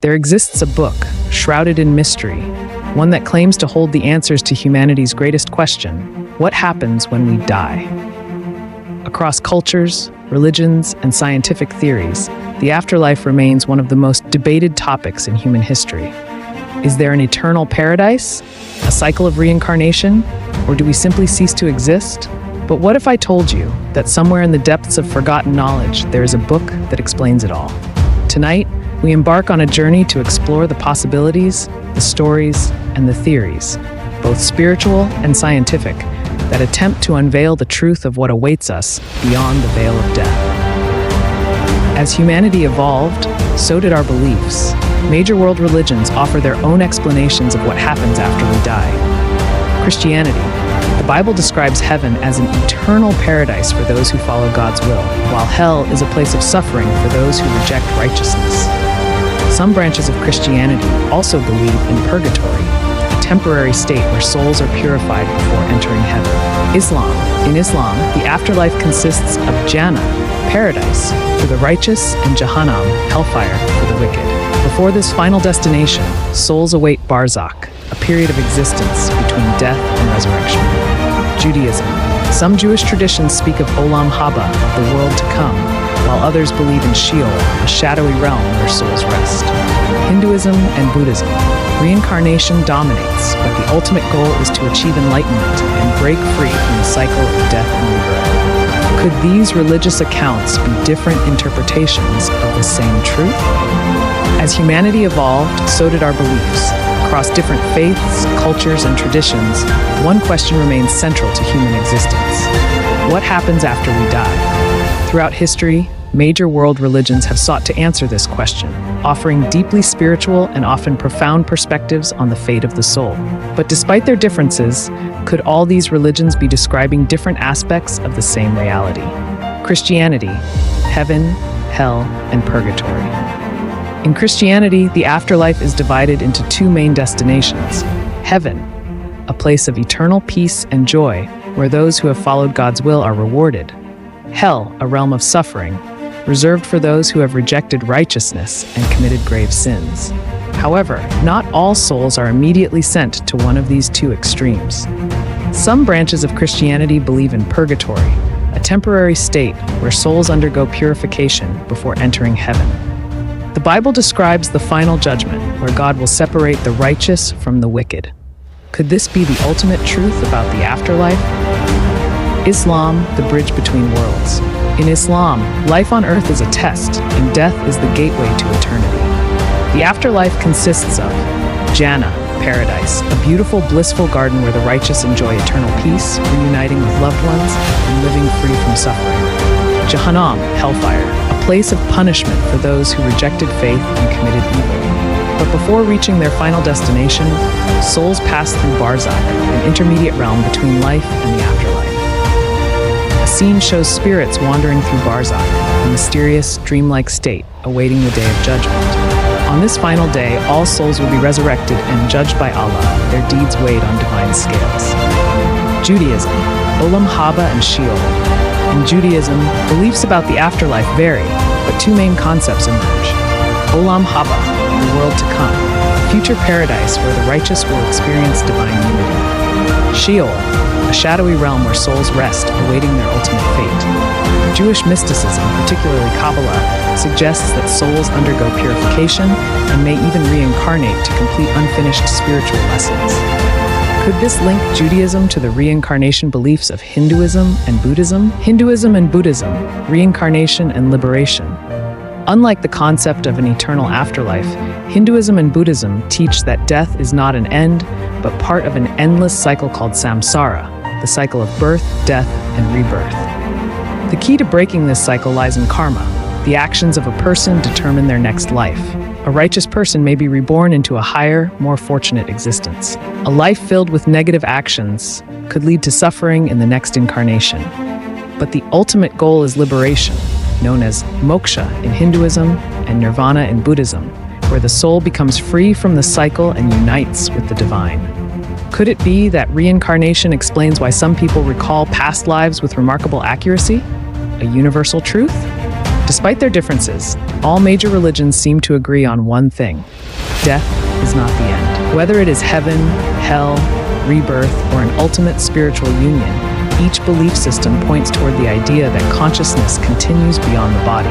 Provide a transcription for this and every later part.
There exists a book, shrouded in mystery, one that claims to hold the answers to humanity's greatest question: what happens when we die? Across cultures, religions, and scientific theories, the afterlife remains one of the most debated topics in human history. Is there an eternal paradise, a cycle of reincarnation, or do we simply cease to exist? But what if I told you that somewhere in the depths of forgotten knowledge, there is a book that explains it all? Tonight, we embark on a journey to explore the possibilities, the stories, and the theories, both spiritual and scientific, that attempt to unveil the truth of what awaits us beyond the veil of death. As humanity evolved, so did our beliefs. Major world religions offer their own explanations of what happens after we die. Christianity. The Bible describes heaven as an eternal paradise for those who follow God's will, while hell is a place of suffering for those who reject righteousness. Some branches of Christianity also believe in purgatory, a temporary state where souls are purified before entering heaven. In Islam, the afterlife consists of Jannah, paradise, for the righteous, and Jahannam, hellfire, for the wicked. Before this final destination, souls await Barzakh, a period of existence between death and resurrection. Judaism. Some Jewish traditions speak of Olam Haba, the world to come, while others believe in Sheol, a shadowy realm where souls rest. Hinduism and Buddhism. Reincarnation dominates, but the ultimate goal is to achieve enlightenment and break free from the cycle of death and rebirth. Could these religious accounts be different interpretations of the same truth? As humanity evolved, so did our beliefs. Across different faiths, cultures, and traditions, one question remains central to human existence: what happens after we die? Throughout history, major world religions have sought to answer this question, offering deeply spiritual and often profound perspectives on the fate of the soul. But despite their differences, could all these religions be describing different aspects of the same reality? Christianity, heaven, hell, and purgatory. In Christianity, the afterlife is divided into two main destinations: heaven, a place of eternal peace and joy, where those who have followed God's will are rewarded; hell, a realm of suffering, reserved for those who have rejected righteousness and committed grave sins. However, not all souls are immediately sent to one of these two extremes. Some branches of Christianity believe in purgatory, a temporary state where souls undergo purification before entering heaven. The Bible describes the final judgment, where God will separate the righteous from the wicked. Could this be the ultimate truth about the afterlife? Islam, the bridge between worlds. In Islam, life on earth is a test, and death is the gateway to eternity. The afterlife consists of Jannah, paradise, a beautiful, blissful garden where the righteous enjoy eternal peace, reuniting with loved ones, and living free from suffering. Jahannam, hellfire, a place of punishment for those who rejected faith and committed evil. But before reaching their final destination, souls pass through Barzakh, an intermediate realm between life and the afterlife. A scene shows spirits wandering through Barzakh, a mysterious, dreamlike state awaiting the day of judgment. On this final day, all souls will be resurrected and judged by Allah, their deeds weighed on divine scales. Judaism, Olam Haba and Sheol. In Judaism, beliefs about the afterlife vary, but two main concepts emerge. Olam Haba, the world to come, a future paradise where the righteous will experience divine unity. Sheol, a shadowy realm where souls rest, awaiting their ultimate fate. Jewish mysticism, particularly Kabbalah, suggests that souls undergo purification and may even reincarnate to complete unfinished spiritual lessons. Could this link Judaism to the reincarnation beliefs of Hinduism and Buddhism? Hinduism and Buddhism, reincarnation and liberation. Unlike the concept of an eternal afterlife, Hinduism and Buddhism teach that death is not an end, but part of an endless cycle called samsara, the cycle of birth, death, and rebirth. The key to breaking this cycle lies in karma. The actions of a person determine their next life. A righteous person may be reborn into a higher, more fortunate existence. A life filled with negative actions could lead to suffering in the next incarnation. But the ultimate goal is liberation, known as moksha in Hinduism and nirvana in Buddhism, where the soul becomes free from the cycle and unites with the divine. Could it be that reincarnation explains why some people recall past lives with remarkable accuracy? A universal truth? Despite their differences, all major religions seem to agree on one thing: death is not the end. Whether it is heaven, hell, rebirth, or an ultimate spiritual union, each belief system points toward the idea that consciousness continues beyond the body.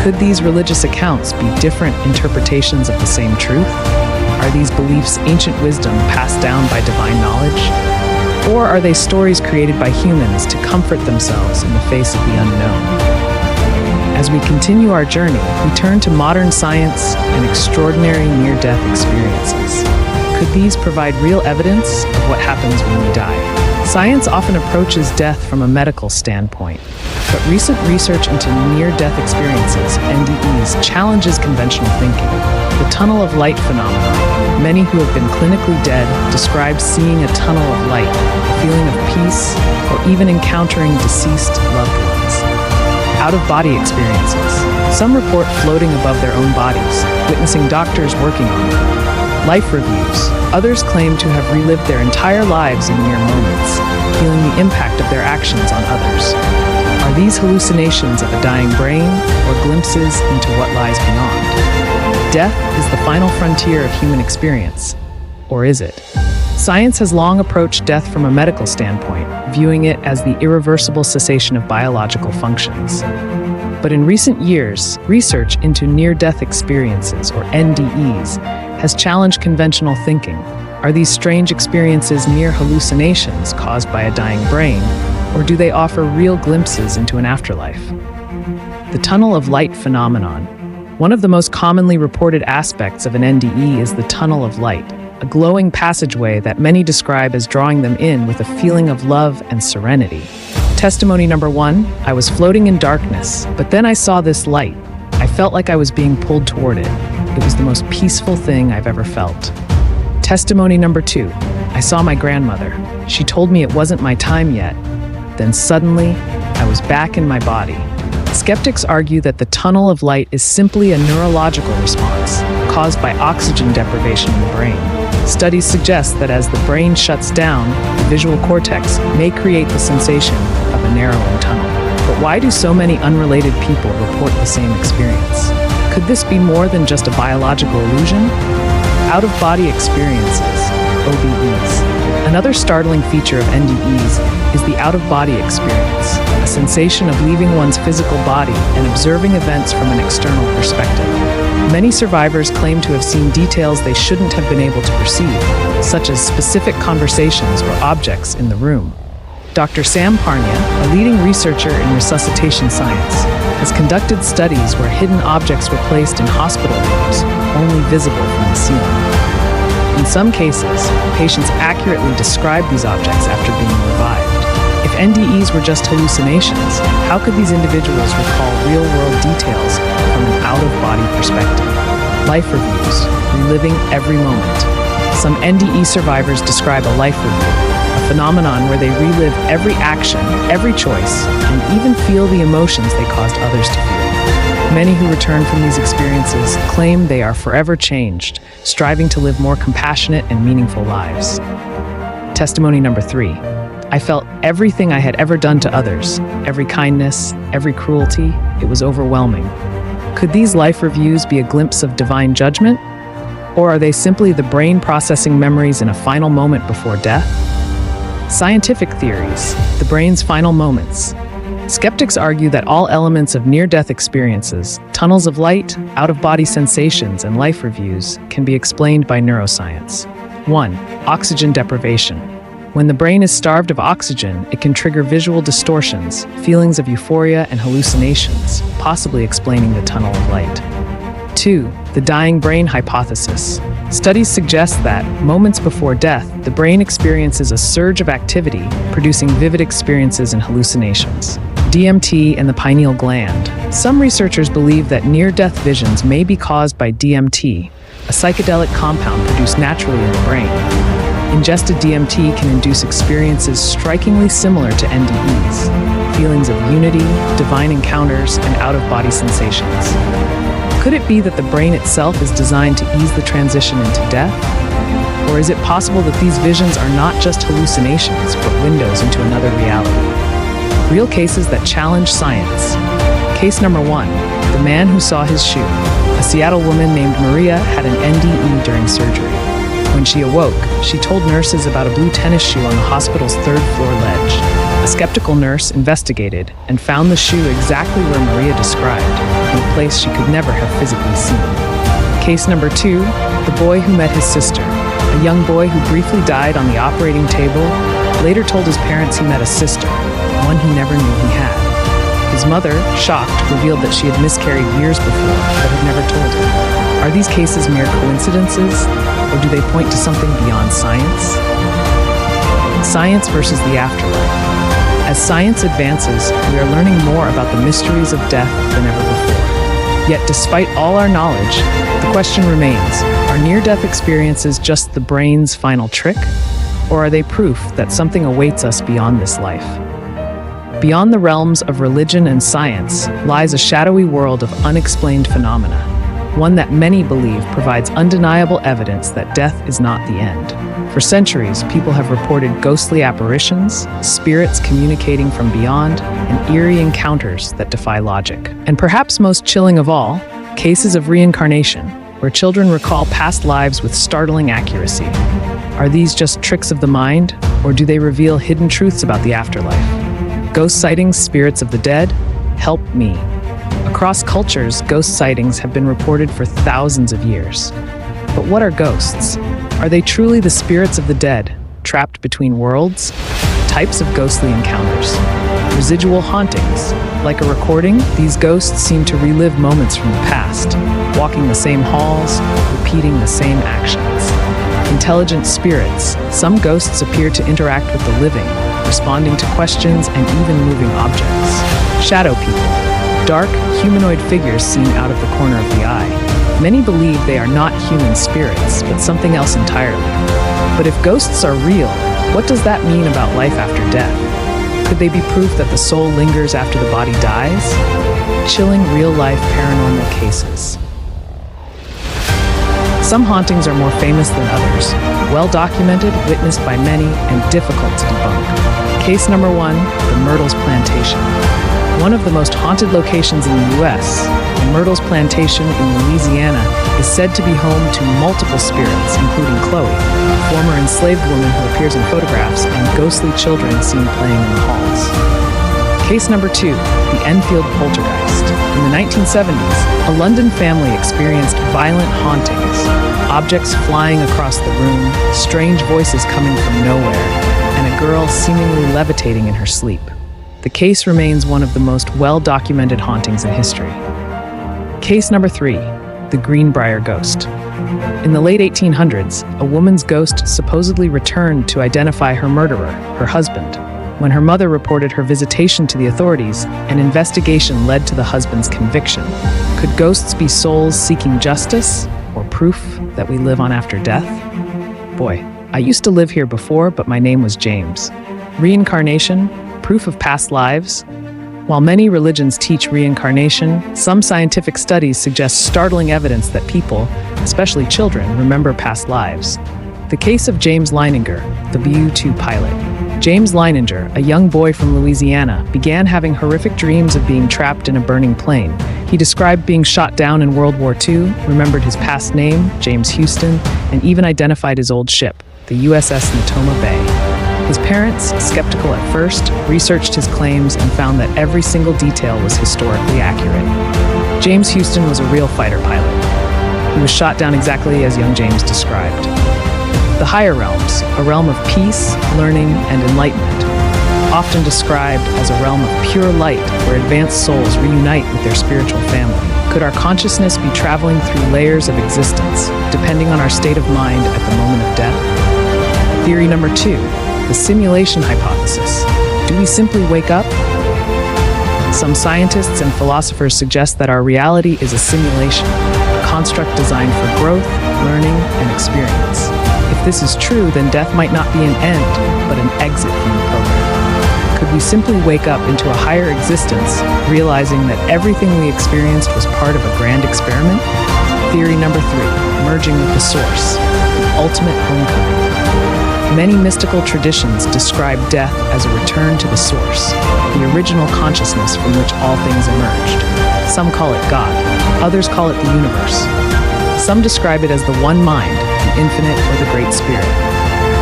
Could these religious accounts be different interpretations of the same truth? Are these beliefs ancient wisdom passed down by divine knowledge? Or are they stories created by humans to comfort themselves in the face of the unknown? As we continue our journey, we turn to modern science and extraordinary near-death experiences. Could these provide real evidence of what happens when we die? Science often approaches death from a medical standpoint, but recent research into near-death experiences, NDEs, challenges conventional thinking. The tunnel of light phenomenon. Many who have been clinically dead describe seeing a tunnel of light, a feeling of peace, or even encountering deceased loved ones. Out-of-body experiences. Some report floating above their own bodies, witnessing doctors working on them. Life reviews. Others claim to have relived their entire lives in mere moments, feeling the impact of their actions on others. Are these hallucinations of a dying brain or glimpses into what lies beyond? Death is the final frontier of human experience, or is it? Science has long approached death from a medical standpoint, viewing it as the irreversible cessation of biological functions. But in recent years, research into near-death experiences, or NDEs, has challenged conventional thinking. Are these strange experiences mere hallucinations caused by a dying brain, or do they offer real glimpses into an afterlife? The tunnel of light phenomenon. One of the most commonly reported aspects of an NDE is the tunnel of light, a glowing passageway that many describe as drawing them in with a feeling of love and serenity. Testimony number 1, I was floating in darkness, but then I saw this light. I felt like I was being pulled toward it. It was the most peaceful thing I've ever felt. Testimony number 2, I saw my grandmother. She told me it wasn't my time yet. Then suddenly, I was back in my body. Skeptics argue that the tunnel of light is simply a neurological response caused by oxygen deprivation in the brain. Studies suggest that as the brain shuts down, the visual cortex may create the sensation of a narrowing tunnel. But why do so many unrelated people report the same experience? Could this be more than just a biological illusion? Out-of-body experiences, OBEs. Another startling feature of NDEs is the out-of-body experience, a sensation of leaving one's physical body and observing events from an external perspective. Many survivors claim to have seen details they shouldn't have been able to perceive, such as specific conversations or objects in the room. Dr. Sam Parnia, a leading researcher in resuscitation science, has conducted studies where hidden objects were placed in hospital rooms, only visible from the ceiling. In some cases, patients accurately described these objects after being revived. If NDEs were just hallucinations, how could these individuals recall real-world details from an out-of-body perspective? Life reviews, reliving every moment. Some NDE survivors describe a life review, a phenomenon where they relive every action, every choice, and even feel the emotions they caused others to feel. Many who return from these experiences claim they are forever changed, striving to live more compassionate and meaningful lives. Testimony number 3. I felt everything I had ever done to others, every kindness, every cruelty. It was overwhelming. Could these life reviews be a glimpse of divine judgment? Or are they simply the brain processing memories in a final moment before death? Scientific theories, the brain's final moments. Skeptics argue that all elements of near-death experiences, tunnels of light, out-of-body sensations, and life reviews can be explained by neuroscience. 1. Oxygen deprivation. When the brain is starved of oxygen, it can trigger visual distortions, feelings of euphoria, and hallucinations, possibly explaining the tunnel of light. 2. The dying brain hypothesis. Studies suggest that, moments before death, the brain experiences a surge of activity, producing vivid experiences and hallucinations. DMT and the pineal gland. Some researchers believe that near-death visions may be caused by DMT, a psychedelic compound produced naturally in the brain. Ingested DMT can induce experiences strikingly similar to NDEs, feelings of unity, divine encounters, and out-of-body sensations. Could it be that the brain itself is designed to ease the transition into death? Or is it possible that these visions are not just hallucinations, but windows into another reality? Real cases that challenge science. Case number 1, the man who saw his shoe. A Seattle woman named Maria had an NDE during surgery. When she awoke, she told nurses about a blue tennis shoe on the hospital's third-floor ledge. A skeptical nurse investigated and found the shoe exactly where Maria described, in a place she could never have physically seen. Case number 2, the boy who met his sister. A young boy who briefly died on the operating table later told his parents he met a sister, one he never knew he had. His mother, shocked, revealed that she had miscarried years before, but had never told him. Are these cases mere coincidences, or do they point to something beyond science? Science versus the afterlife. As science advances, we are learning more about the mysteries of death than ever before. Yet, despite all our knowledge, the question remains, are near-death experiences just the brain's final trick, or are they proof that something awaits us beyond this life? Beyond the realms of religion and science lies a shadowy world of unexplained phenomena, one that many believe provides undeniable evidence that death is not the end. For centuries, people have reported ghostly apparitions, spirits communicating from beyond, and eerie encounters that defy logic. And perhaps most chilling of all, cases of reincarnation, where children recall past lives with startling accuracy. Are these just tricks of the mind, or do they reveal hidden truths about the afterlife? Ghost sightings, spirits of the dead? Help me. Across cultures, ghost sightings have been reported for thousands of years. But what are ghosts? Are they truly the spirits of the dead, trapped between worlds? Types of ghostly encounters. Residual hauntings. Like a recording, these ghosts seem to relive moments from the past, walking the same halls, repeating the same actions. Intelligent spirits. Some ghosts appear to interact with the living, responding to questions and even moving objects. Shadow people. Dark, humanoid figures seen out of the corner of the eye. Many believe they are not human spirits, but something else entirely. But if ghosts are real, what does that mean about life after death? Could they be proof that the soul lingers after the body dies? Chilling real-life paranormal cases. Some hauntings are more famous than others, well-documented, witnessed by many, and difficult to debunk. Case number 1, the Myrtles Plantation. One of the most haunted locations in the U.S., the Myrtles Plantation in Louisiana, is said to be home to multiple spirits, including Chloe, a former enslaved woman who appears in photographs, and ghostly children seen playing in the halls. Case number 2, the Enfield Poltergeist. In the 1970s, a London family experienced violent hauntings, objects flying across the room, strange voices coming from nowhere, and a girl seemingly levitating in her sleep. The case remains one of the most well-documented hauntings in history. Case number 3, the Greenbrier Ghost. In the late 1800s, a woman's ghost supposedly returned to identify her murderer, her husband. When her mother reported her visitation to the authorities, an investigation led to the husband's conviction. Could ghosts be souls seeking justice, or proof that we live on after death? Boy, I used to live here before, but my name was James. Reincarnation? Proof of past lives? While many religions teach reincarnation, some scientific studies suggest startling evidence that people, especially children, remember past lives. The case of James Leininger, the Bu-2 pilot. James Leininger, a young boy from Louisiana, began having horrific dreams of being trapped in a burning plane. He described being shot down in World War II, remembered his past name, James Houston, and even identified his old ship, the USS Natoma Bay. His parents, skeptical at first, researched his claims and found that every single detail was historically accurate. James Houston was a real fighter pilot. He was shot down exactly as young James described. The higher realms, a realm of peace, learning, and enlightenment, often described as a realm of pure light where advanced souls reunite with their spiritual family. Could our consciousness be traveling through layers of existence, depending on our state of mind at the moment of death? Theory number 2, the simulation hypothesis. Do we simply wake up? Some scientists and philosophers suggest that our reality is a simulation, a construct designed for growth, learning, and experience. If this is true, then death might not be an end, but an exit from the program. Could we simply wake up into a higher existence, realizing that everything we experienced was part of a grand experiment? Theory number 3, merging with the source, the ultimate homecoming. Many mystical traditions describe death as a return to the source, the original consciousness from which all things emerged. Some call it God, others call it the universe. Some describe it as the one mind, the infinite or the Great Spirit.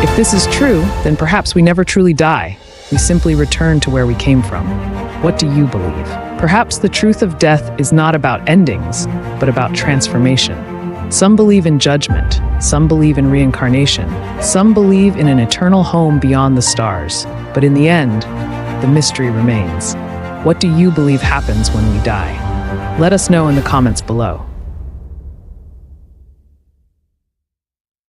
If this is true, then perhaps we never truly die. We simply return to where we came from. What do you believe? Perhaps the truth of death is not about endings, but about transformation. Some believe in judgment, some believe in reincarnation, some believe in an eternal home beyond the stars. But in the end, the mystery remains. What do you believe happens when we die? Let us know in the comments below.